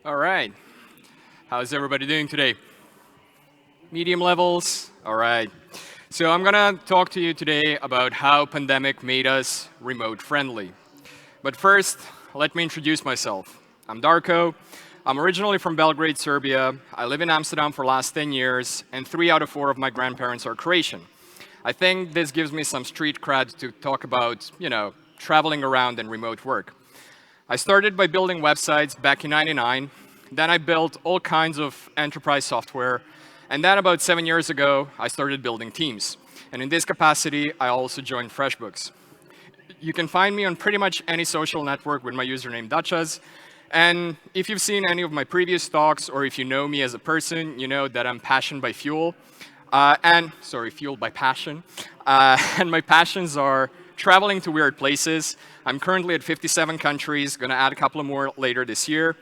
All right. How's everybody doing today? Medium levels? All right. So I'm going to talk to you today about how pandemic made us remote friendly. But first, let me introduce myself. I'm Darko. I'm originally from Belgrade, Serbia. I live in Amsterdam for the last 10 years, and 3 out of 4 of my grandparents are Croatian. I think this gives me some street cred to talk about, traveling around and remote work. I started by building websites back in '99. Then I built all kinds of enterprise software. And then about 7 years ago, I started building teams. And in this capacity, I also joined Freshbooks. You can find me on pretty much any social network with my username Dachas. And if you've seen any of my previous talks, or if you know me as a person, you know that I'm passionate by fuel. Fueled by passion. And my passions are traveling to weird places. I'm currently at 57 countries, gonna add a couple of more later this year.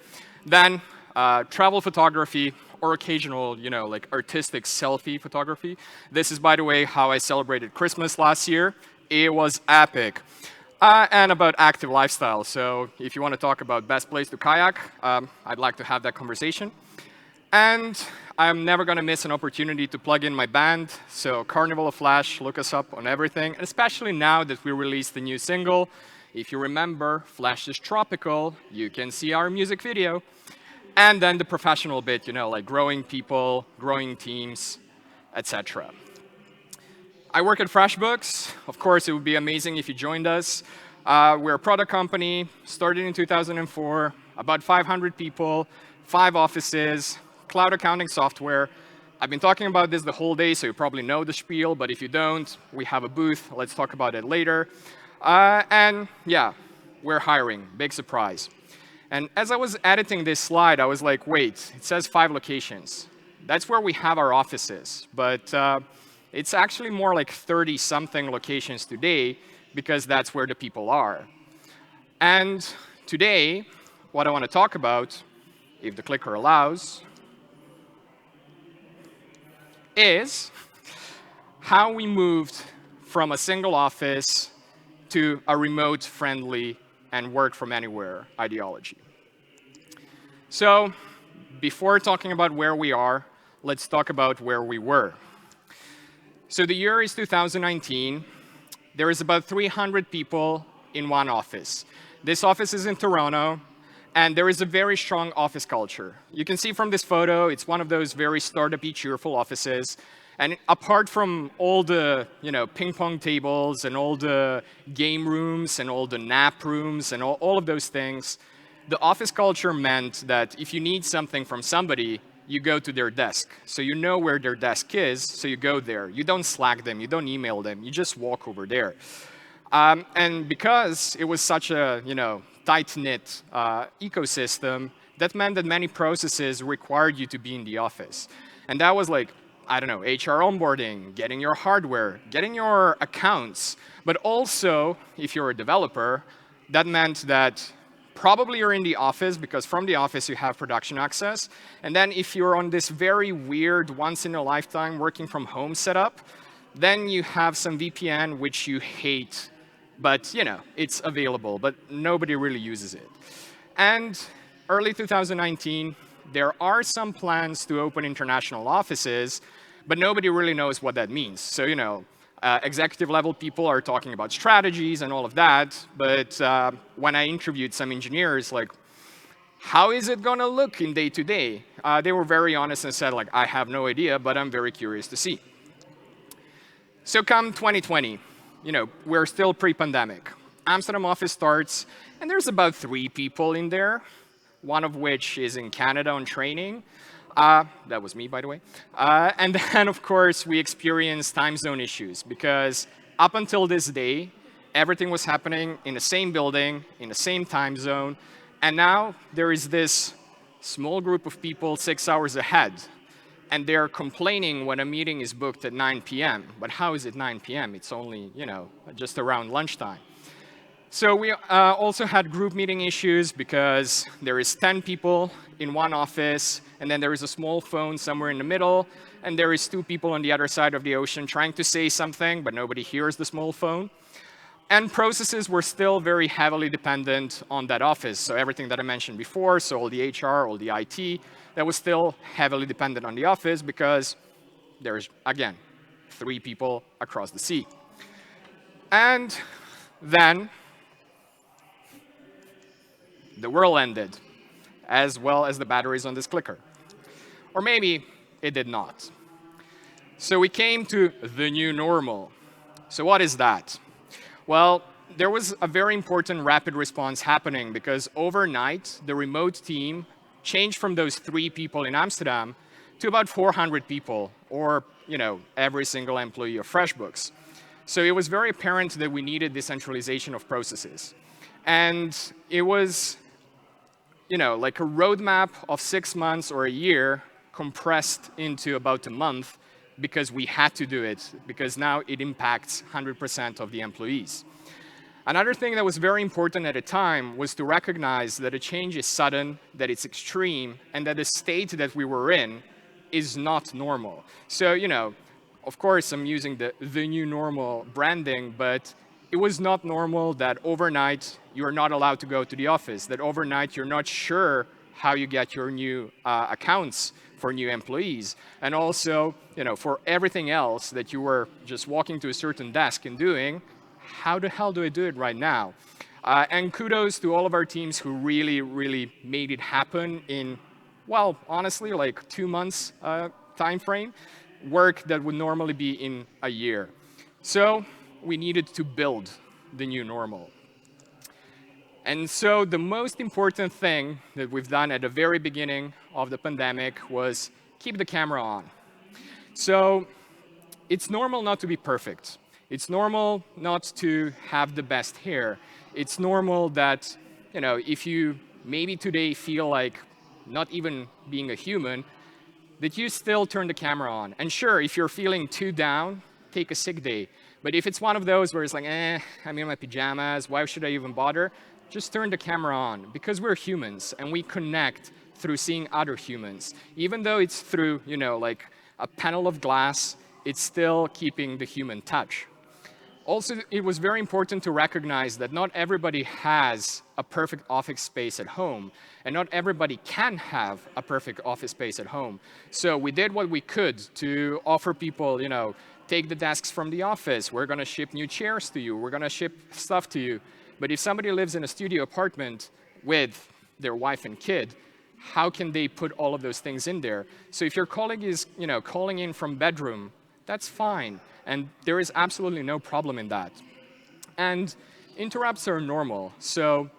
Then travel photography, or occasional, like artistic selfie photography. This is, by the way, how I celebrated Christmas last year. It was epic. And about active lifestyle. So if you want to talk about best place to kayak, I'd like to have that conversation. And I'm never going to miss an opportunity to plug in my band. So Carnival of Flash, look us up on everything. And especially now that we released the new single. If you remember, Flash is tropical. You can see our music video. And then the professional bit, like growing people, growing teams, etc. I work at Freshbooks. Of course, it would be amazing if you joined us. We're a product company, started in 2004, about 500 people, 5 offices, cloud accounting software. I've been talking about this the whole day, so you probably know the spiel, but if you don't, we have a booth. Let's talk about it later. And yeah, we're hiring, big surprise. And as I was editing this slide, I was like, wait, it says 5 locations. That's where we have our offices, but it's actually more like 30-something locations today because that's where the people are. And today, what I want to talk about, if the clicker allows, is how we moved from a single office to a remote-friendly and work-from-anywhere ideology. So before talking about where we are, let's talk about where we were. So the year is 2019. There is about 300 people in one office. This office is in Toronto, and there is a very strong office culture. You can see from this photo, it's one of those very startup-y, cheerful offices. And apart from all the ping pong tables and all the game rooms and all the nap rooms and all of those things, the office culture meant that if you need something from somebody, you go to their desk. So you know where their desk is, so you go there. You don't Slack them, you don't email them, you just walk over there. And because it was such a tight-knit ecosystem, that meant that many processes required you to be in the office. And that was like, HR onboarding, getting your hardware, getting your accounts. But also, if you're a developer, that meant that probably you're in the office because from the office you have production access. And then if you're on this very weird once-in-a-lifetime working from home setup, then you have some VPN which you hate, but it's available, but nobody really uses it. And early 2019, there are some plans to open international offices, but nobody really knows what that means. So, executive level people are talking about strategies and all of that, but when I interviewed some engineers, like, how is it gonna look in day to day? They were very honest and said, like, I have no idea, but I'm very curious to see. So come 2020, we're still pre-pandemic. Amsterdam office starts, and there's about 3 people in there, one of which is in Canada on training. That was me, by the way. And then, of course, we experienced time zone issues because up until this day, everything was happening in the same building, in the same time zone. And now there is this small group of people 6 hours ahead. And they're complaining when a meeting is booked at 9 p.m. But how is it 9 p.m.? It's only, just around lunchtime. So we also had group meeting issues because there is 10 people in one office, and then there is a small phone somewhere in the middle, and there is 2 people on the other side of the ocean trying to say something, but nobody hears the small phone. And processes were still very heavily dependent on that office. So everything that I mentioned before, so all the HR, all the IT, that was still heavily dependent on the office because there's, again, 3 people across the sea. And then the world ended, as well as the batteries on this clicker. Or maybe it did not. So we came to the new normal. So what is that? Well, there was a very important rapid response happening because overnight, the remote team changed from those 3 people in Amsterdam to about 400 people, or every single employee of Freshbooks. So it was very apparent that we needed decentralization of processes. And it was like a roadmap of 6 months or a year compressed into about a month because we had to do it, because now it impacts 100% of the employees. Another thing that was very important at the time was to recognize that a change is sudden, that it's extreme, and that the state that we were in is not normal. So, of course, I'm using the new normal branding, but it was not normal that overnight you're not allowed to go to the office, that overnight you're not sure how you get your new accounts for new employees. And also, for everything else that you were just walking to a certain desk and doing, how the hell do I do it right now? And kudos to all of our teams who really, really made it happen in, well, honestly, like 2 months time frame, work that would normally be in a year. So we needed to build the new normal. And so the most important thing that we've done at the very beginning of the pandemic was keep the camera on. So it's normal not to be perfect. It's normal not to have the best hair. It's normal that, if you maybe today feel like not even being a human, that you still turn the camera on. And sure, if you're feeling too down, take a sick day. But if it's one of those where it's like, I'm in my pajamas, why should I even bother? Just turn the camera on, because we're humans and we connect through seeing other humans. Even though it's through, like a panel of glass, it's still keeping the human touch. Also, it was very important to recognize that not everybody has a perfect office space at home, and not everybody can have a perfect office space at home. So we did what we could to offer people, take the desks from the office. We're going to ship new chairs to you. We're going to ship stuff to you. But if somebody lives in a studio apartment with their wife and kid, how can they put all of those things in there? So if your colleague is, calling in from bedroom, that's fine. And there is absolutely no problem in that. And interrupts are normal. So,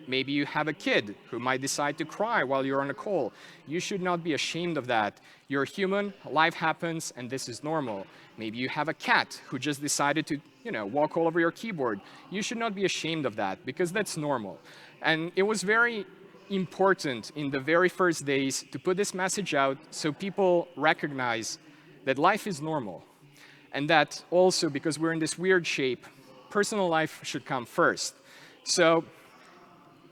maybe you have a kid who might decide to cry while you're on a call. You should not be ashamed of that. You're human, life happens, and this is normal. Maybe you have a cat who just decided to, walk all over your keyboard. You should not be ashamed of that, because that's normal. And it was very important in the very first days to put this message out so people recognize that life is normal. And that also, because we're in this weird shape, personal life should come first. So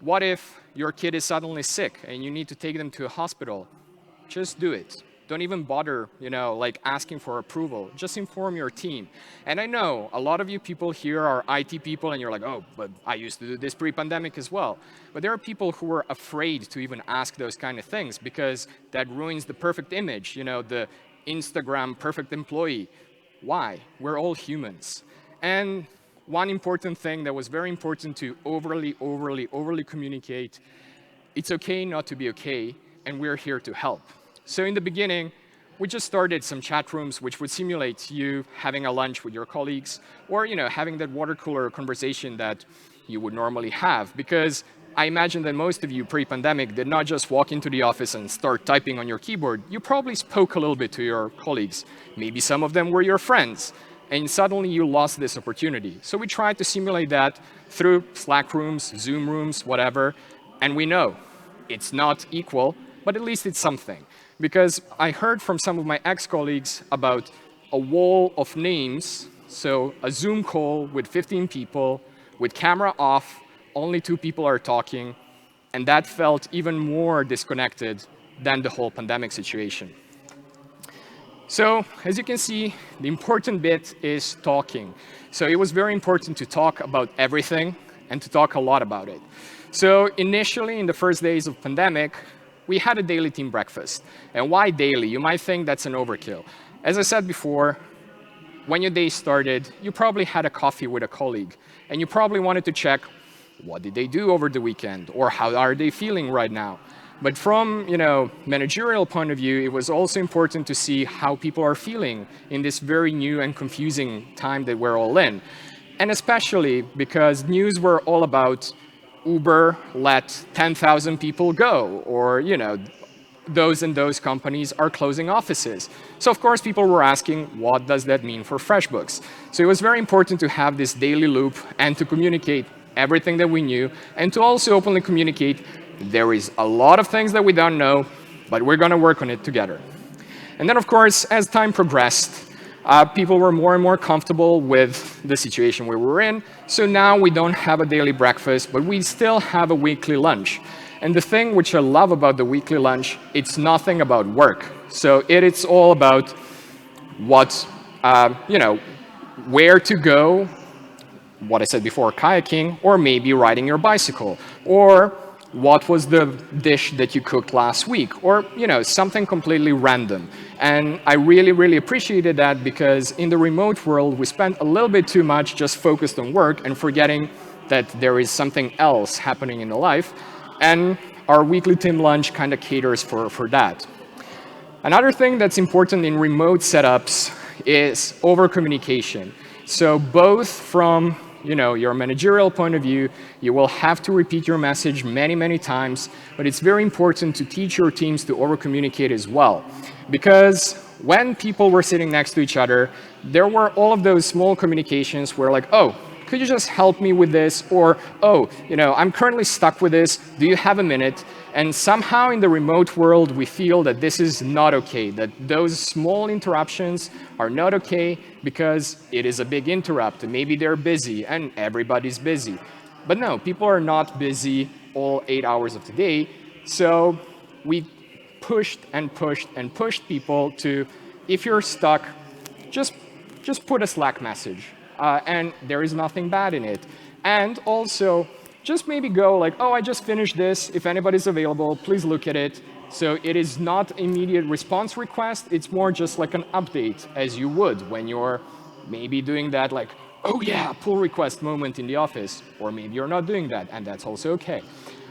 what if your kid is suddenly sick and you need to take them to a hospital? Just do it. Don't even bother, like asking for approval. Just inform your team. And I know a lot of you people here are IT people and you're like, oh, but I used to do this pre-pandemic as well. But there are people who are afraid to even ask those kind of things because that ruins the perfect image, the Instagram perfect employee. Why? We're all humans. And one important thing that was very important to overly communicate, it's okay not to be okay, and we're here to help. So in the beginning, we just started some chat rooms which would simulate you having a lunch with your colleagues or having that water cooler conversation that you would normally have. Because I imagine that most of you pre-pandemic did not just walk into the office and start typing on your keyboard. You probably spoke a little bit to your colleagues. Maybe some of them were your friends. And suddenly you lost this opportunity. So we tried to simulate that through Slack rooms, Zoom rooms, whatever. And we know it's not equal, but at least it's something. Because I heard from some of my ex-colleagues about a wall of names, so a Zoom call with 15 people, with camera off, only 2 people are talking, and that felt even more disconnected than the whole pandemic situation. So as you can see, the important bit is talking. So it was very important to talk about everything and to talk a lot about it. So initially, in the first days of pandemic, we had a daily team breakfast. And why daily? You might think that's an overkill. As I said before, when your day started, you probably had a coffee with a colleague, and you probably wanted to check what did they do over the weekend, or how are they feeling right now. But from managerial point of view, it was also important to see how people are feeling in this very new and confusing time that we're all in. And especially because news were all about Uber let 10,000 people go, or those and those companies are closing offices. So of course people were asking, what does that mean for Freshbooks? So it was very important to have this daily loop and to communicate everything that we knew, and to also openly communicate there is a lot of things that we don't know, but we're going to work on it together. And then of course, as time progressed, people were more and more comfortable with the situation we were in. So now we don't have a daily breakfast, but we still have a weekly lunch. And the thing which I love about the weekly lunch, it's nothing about work. So it's all about what, where to go, what I said before, kayaking, or maybe riding your bicycle, or what was the dish that you cooked last week, or something completely random. And I really, really appreciated that, because in the remote world, we spent a little bit too much just focused on work and forgetting that there is something else happening in the life. And our weekly team lunch kind of caters for that. Another thing that's important in remote setups is over-communication. So both from your managerial point of view, you will have to repeat your message many, many times, but it's very important to teach your teams to over-communicate as well. Because when people were sitting next to each other, there were all of those small communications where like, oh, could you just help me with this? Or, oh, I'm currently stuck with this. Do you have a minute? And somehow in the remote world, we feel that this is not okay, that those small interruptions are not okay because it is a big interrupt. Maybe they're busy and everybody's busy. But no, people are not busy all 8 hours of the day. So we pushed and pushed and pushed people to, if you're stuck, just put a Slack message. And there is nothing bad in it. And also, just maybe go like, oh, I just finished this. If anybody's available, please look at it. So it is not immediate response request. It's more just like an update, as you would when you're maybe doing that like, oh yeah, pull request moment in the office. Or maybe you're not doing that, and that's also OK.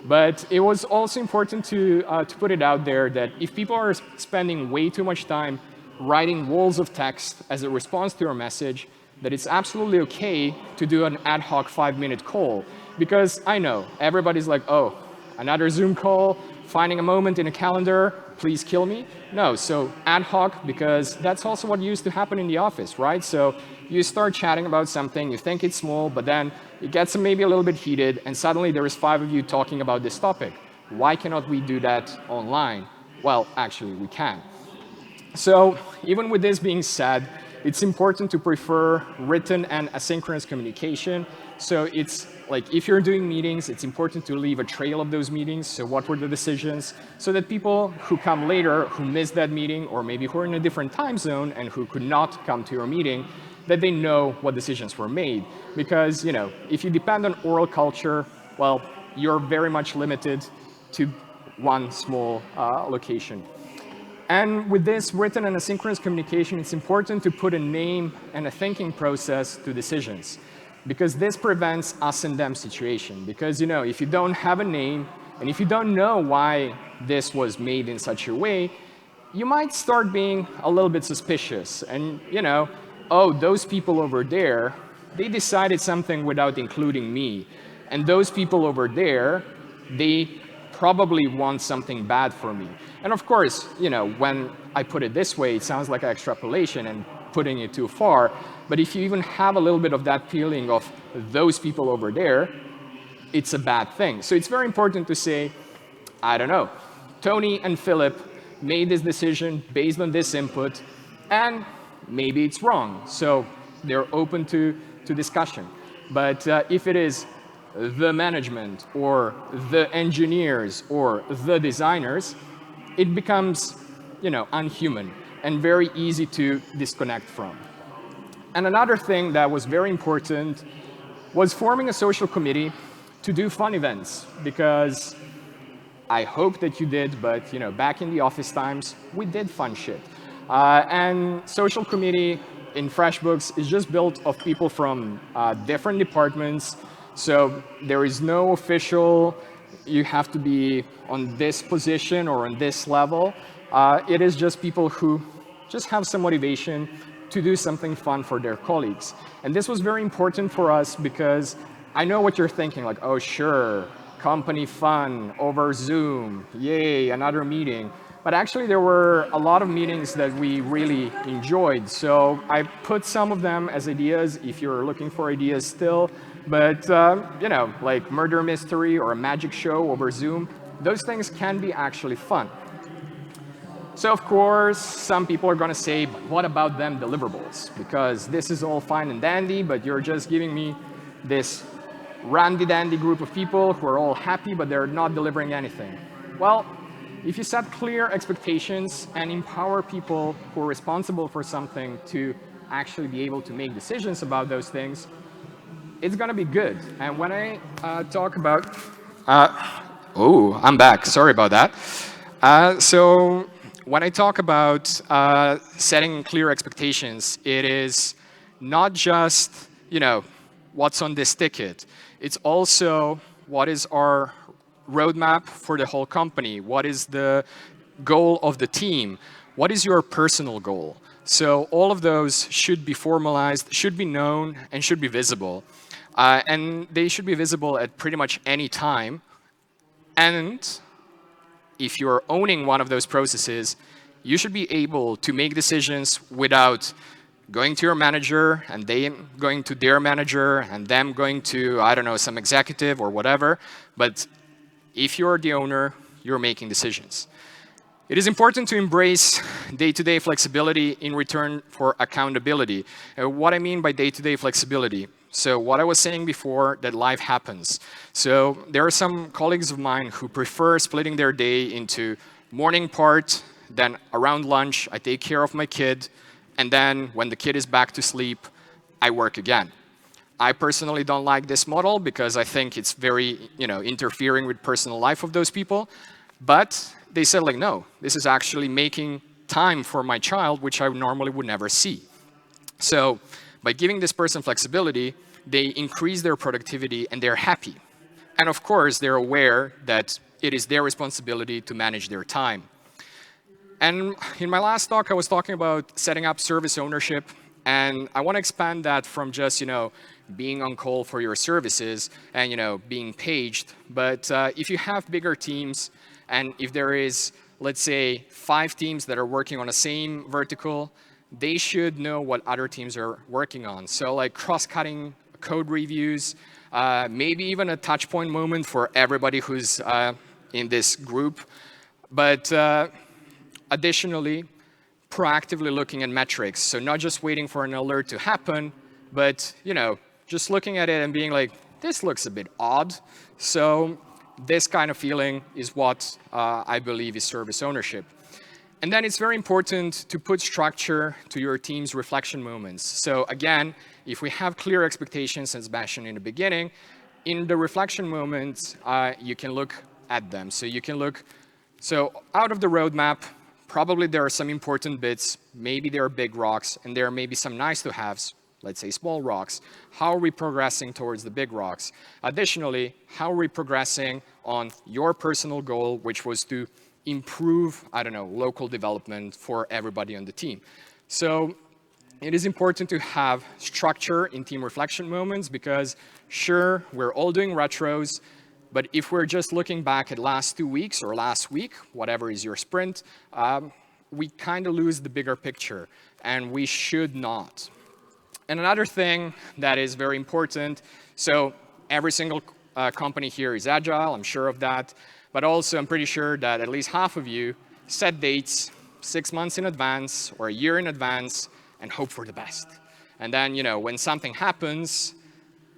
But it was also important to put it out there that if people are spending way too much time writing walls of text as a response to your message, that it's absolutely OK to do an ad hoc 5-minute call. Because I know everybody's like, oh, another Zoom call, finding a moment in a calendar, please kill me. No, so ad hoc, because that's also what used to happen in the office, right? So you start chatting about something, you think it's small, but then it gets maybe a little bit heated, and suddenly there is 5 of you talking about this topic. Why cannot we do that online? Well, actually, we can. So even with this being said, it's important to prefer written and asynchronous communication. So it's like if you're doing meetings, it's important to leave a trail of those meetings. So what were the decisions? So that people who come later, who missed that meeting, or maybe who are in a different time zone and who could not come to your meeting, that they know what decisions were made. Because if you depend on oral culture, well, you're very much limited to one small location. And with this written and asynchronous communication, it's important to put a name and a thinking process to decisions, because this prevents us and them situation. Because if you don't have a name, and if you don't know why this was made in such a way, you might start being a little bit suspicious. And oh, those people over there, they decided something without including me. And those people over there, they probably want something bad for me. And of course, when I put it this way, it sounds like an extrapolation and putting it too far. But if you even have a little bit of that feeling of those people over there, it's a bad thing. So it's very important to say, I don't know, Tony and Philip made this decision based on this input, and maybe it's wrong. So they're open to discussion. But if it is the management or the engineers or the designers, it becomes unhuman. and very easy to disconnect from. And another thing that was very important was forming a social committee to do fun events, because I hope that you did, but back in the office times, we did fun shit. And social committee in Freshbooks is just built of people from different departments. So there is no official, you have to be on this position or on this level. It is just people who just have some motivation to do something fun for their colleagues. And this was very important for us because I know what you're thinking, like, oh, sure, company fun over Zoom, yay, another meeting. But actually, there were a lot of meetings that we really enjoyed. So I put some of them as ideas if you're looking for ideas still. But, like murder mystery or a magic show over Zoom, those things can be actually fun. So of course, some people are going to say, but what about them deliverables? Because this is all fine and dandy, but you're just giving me this randy-dandy group of people who are all happy, but they're not delivering anything. Well, if you set clear expectations and empower people who are responsible for something to actually be able to make decisions about those things, it's going to be good. And when I talk about... oh, I'm back. Sorry about that. So when I talk about setting clear expectations, it is not just, what's on this ticket. It's also what is our roadmap for the whole company? What is the goal of the team? What is your personal goal? So all of those should be formalized, should be known, and should be visible. And they should be visible at pretty much any time. And if you're owning one of those processes, you should be able to make decisions without going to your manager and they going to their manager and them going to, I don't know, some executive or whatever. But if you're the owner, you're making decisions. It is important to embrace day-to-day flexibility in return for accountability. What I mean by day-to-day flexibility. So what I was saying before, that life happens. So there are some colleagues of mine who prefer splitting their day into morning part, then around lunch, I take care of my kid, and then when the kid is back to sleep, I work again. I personally don't like this model because I think it's very, interfering with personal life of those people. But they said, like, no, this is actually making time for my child, which I normally would never see. So by giving this person flexibility, they increase their productivity and they're happy. And of course, they're aware that it is their responsibility to manage their time. And in my last talk, I was talking about setting up service ownership. And I want to expand that from just, being on call for your services and, being paged. But if you have bigger teams, and if there is, let's say, 5 teams that are working on the same vertical, they should know what other teams are working on. So like cross-cutting code reviews, maybe even a touch point moment for everybody who's in this group. But additionally, proactively looking at metrics. So not just waiting for an alert to happen, but just looking at it and being like, this looks a bit odd. So this kind of feeling is what I believe is service ownership. And then it's very important to put structure to your team's reflection moments. So again, if we have clear expectations, as mentioned in the beginning, in the reflection moments, you can look at them. So you can look, so out of the roadmap, probably there are some important bits, maybe there are big rocks, and there may be some nice to haves, let's say small rocks. How are we progressing towards the big rocks? Additionally, how are we progressing on your personal goal, which was to improve, I don't know, local development for everybody on the team? So it is important to have structure in team reflection moments because, sure, we're all doing retros, but if we're just looking back at last 2 weeks or last week, whatever is your sprint, we kind of lose the bigger picture, and we should not. And another thing that is very important, so every single company here is agile, I'm sure of that, but also I'm pretty sure that at least half of you set dates 6 months in advance or a year in advance and hope for the best. And then, when something happens,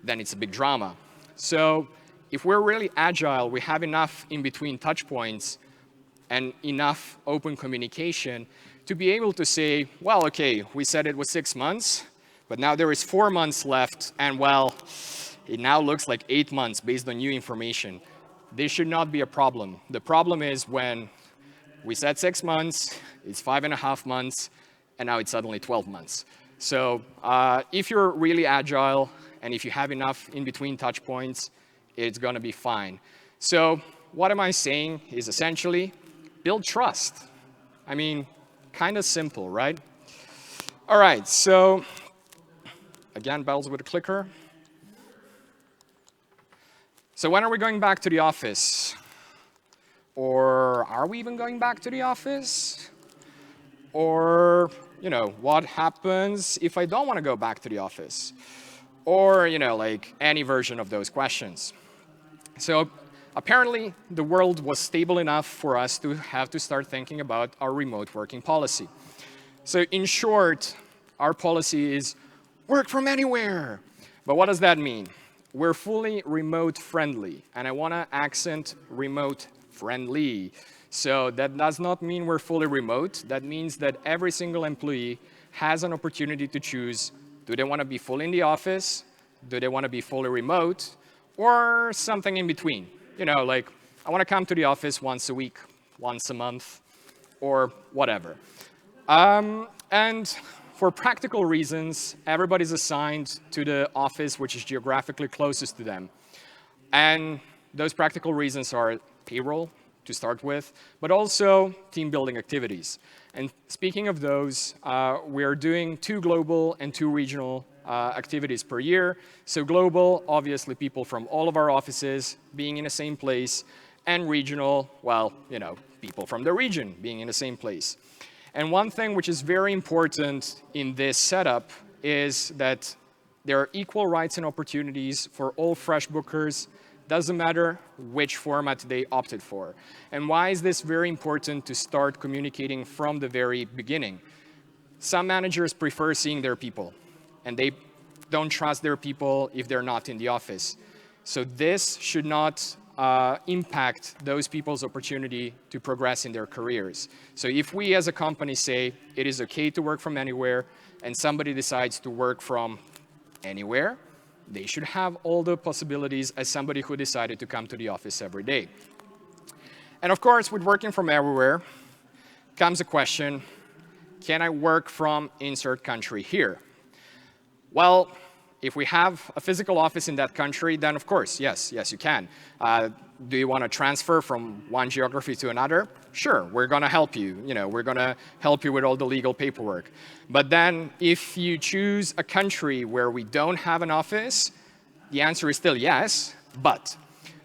then it's a big drama. So if we're really agile, we have enough in between touch points and enough open communication to be able to say, well, OK, we said it was 6 months, but now there is 4 months left, and well, it now looks like 8 months based on new information. This should not be a problem. The problem is when we said 6 months, it's 5.5 months, and now it's suddenly 12 months. So if you're really agile, and if you have enough in-between touch points, it's going to be fine. So what am I saying is essentially build trust. I mean, kind of simple, right? All right, so again, bells with a clicker. So when are we going back to the office? Or are we even going back to the office? Or, what happens if I don't want to go back to the office? Or, like any version of those questions. So apparently, the world was stable enough for us to have to start thinking about our remote working policy. So in short, our policy is work from anywhere. But what does that mean? We're fully remote friendly, and I want to accent remote friendly. So that does not mean we're fully remote. That means that every single employee has an opportunity to choose, do they want to be fully in the office? Do they want to be fully remote? Or something in between? Like, I want to come to the office once a week, once a month, or whatever. And for practical reasons, everybody's assigned to the office which is geographically closest to them. And those practical reasons are payroll, to start with, but also team building activities. And speaking of those, we are doing 2 global and 2 regional activities per year. So global, obviously people from all of our offices being in the same place, and regional, well, people from the region being in the same place. And one thing which is very important in this setup is that there are equal rights and opportunities for all Freshbookers. Doesn't matter which format they opted for. And why is this very important to start communicating from the very beginning? Some managers prefer seeing their people, and they don't trust their people if they're not in the office. So this should not impact those people's opportunity to progress in their careers. So if we as a company say it is okay to work from anywhere, and somebody decides to work from anywhere, they should have all the possibilities as somebody who decided to come to the office every day. And of course, with working from everywhere comes a question, can I work from insert country here? Well, if we have a physical office in that country, then of course, yes, you can. Do you want to transfer from one geography to another? Sure, we're going to help you. We're going to help you with all the legal paperwork. But then if you choose a country where we don't have an office, the answer is still yes, but.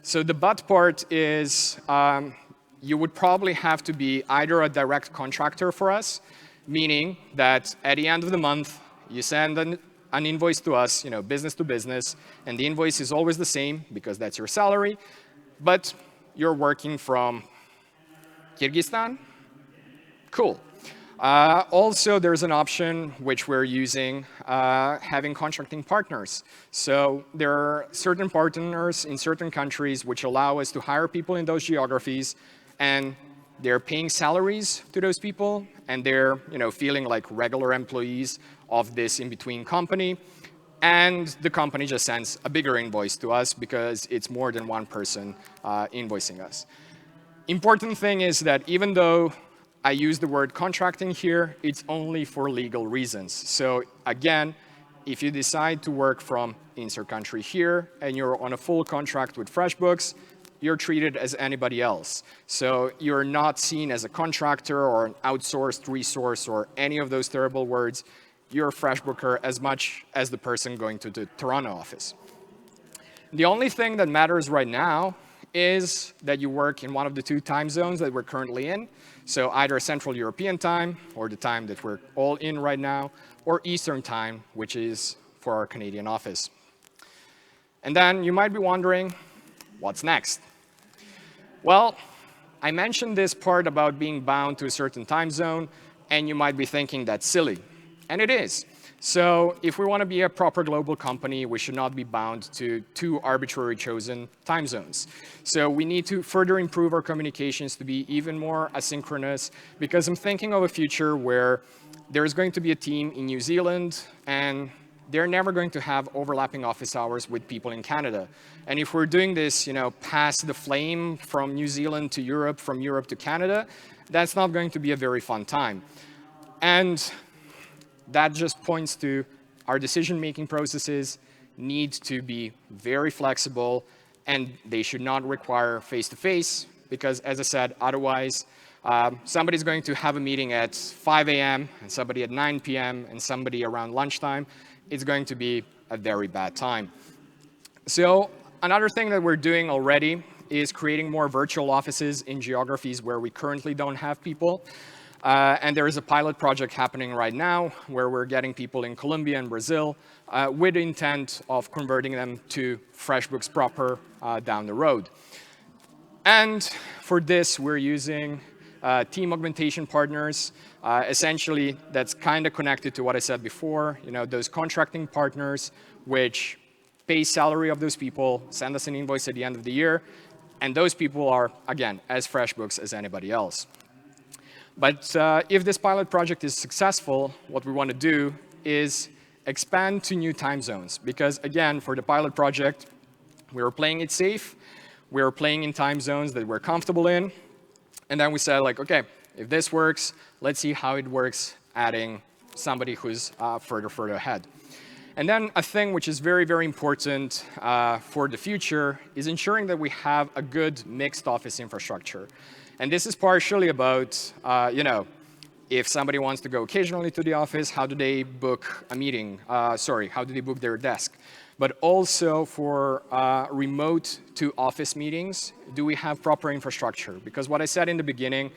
So the but part is you would probably have to be either a direct contractor for us, meaning that at the end of the month, you send an invoice to us, business to business, and the invoice is always the same because that's your salary, but you're working from Kyrgyzstan? Cool. Also, there's an option which we're using, having contracting partners. So there are certain partners in certain countries which allow us to hire people in those geographies, and they're paying salaries to those people, and they're feeling like regular employees of this in-between company. And the company just sends a bigger invoice to us because it's more than one person invoicing us. Important thing is that even though I use the word contracting here, it's only for legal reasons. So again, if you decide to work from insert country here and you're on a full contract with Freshbooks, you're treated as anybody else. So you're not seen as a contractor or an outsourced resource or any of those terrible words. You're a Freshbooker as much as the person going to the Toronto office. The only thing that matters right now is that you work in one of the 2 time zones that we're currently in. So either Central European time, or the time that we're all in right now, or Eastern time, which is for our Canadian office. And then you might be wondering, what's next? Well, I mentioned this part about being bound to a certain time zone, and you might be thinking that's silly. And it is. So if we want to be a proper global company, we should not be bound to two arbitrary chosen time zones. So we need to further improve our communications to be even more asynchronous, because I'm thinking of a future where there's going to be a team in New Zealand, and they're never going to have overlapping office hours with people in Canada. And if we're doing this, past the flame from New Zealand to Europe, from Europe to Canada, that's not going to be a very fun time. And that just points to our decision-making processes need to be very flexible, and they should not require face-to-face, because as I said, otherwise, somebody's going to have a meeting at 5 a.m., and somebody at 9 p.m., and somebody around lunchtime. It's going to be a very bad time. So another thing that we're doing already is creating more virtual offices in geographies where we currently don't have people. And there is a pilot project happening right now where we're getting people in Colombia and Brazil with the intent of converting them to Freshbooks proper down the road. And for this, we're using team augmentation partners. Essentially, that's kind of connected to what I said before, those contracting partners which pay salary of those people, send us an invoice at the end of the year, and those people are, again, as Freshbooks as anybody else. But if this pilot project is successful, what we want to do is expand to new time zones. Because again, for the pilot project, we were playing it safe. We were playing in time zones that we're comfortable in. And then we said, like, OK, if this works, let's see how it works adding somebody who's further ahead. And then a thing which is very, very important for the future is ensuring that we have a good mixed office infrastructure. And this is partially about, if somebody wants to go occasionally to the office, how do they book a meeting? How do they book their desk? But also for remote to office meetings, do we have proper infrastructure? Because what I said in the beginning,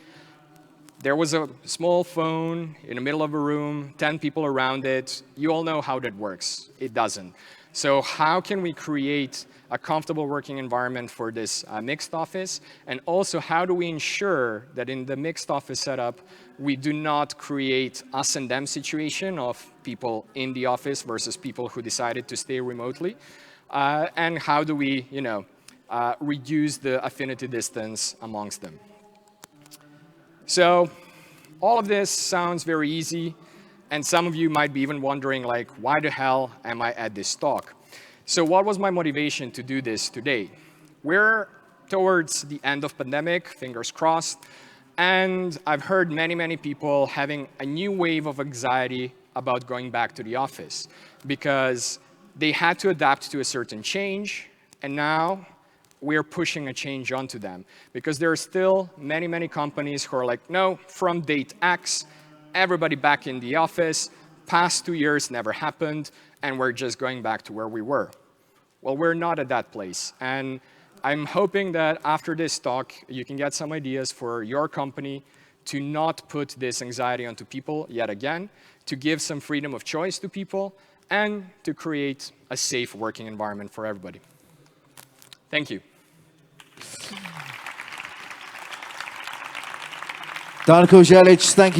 there was a small phone in the middle of a room, 10 people around it. You all know how that works. It doesn't. So how can we create a comfortable working environment for this mixed office? And also, how do we ensure that in the mixed office setup, we do not create us and them situation of people in the office versus people who decided to stay remotely? And how do we, reduce the affinity distance amongst them? So all of this sounds very easy. And some of you might be even wondering, like, why the hell am I at this talk? So what was my motivation to do this today? We're towards the end of pandemic, fingers crossed. And I've heard many, many people having a new wave of anxiety about going back to the office because they had to adapt to a certain change. And now we're pushing a change onto them because there are still many, many companies who are like, no, from date X, everybody back in the office, past 2 years never happened, and we're just going back to where we were. Well, we're not at that place. And I'm hoping that after this talk, you can get some ideas for your company to not put this anxiety onto people yet again, to give some freedom of choice to people, and to create a safe working environment for everybody. Thank you. Darko, Zelic, thank you.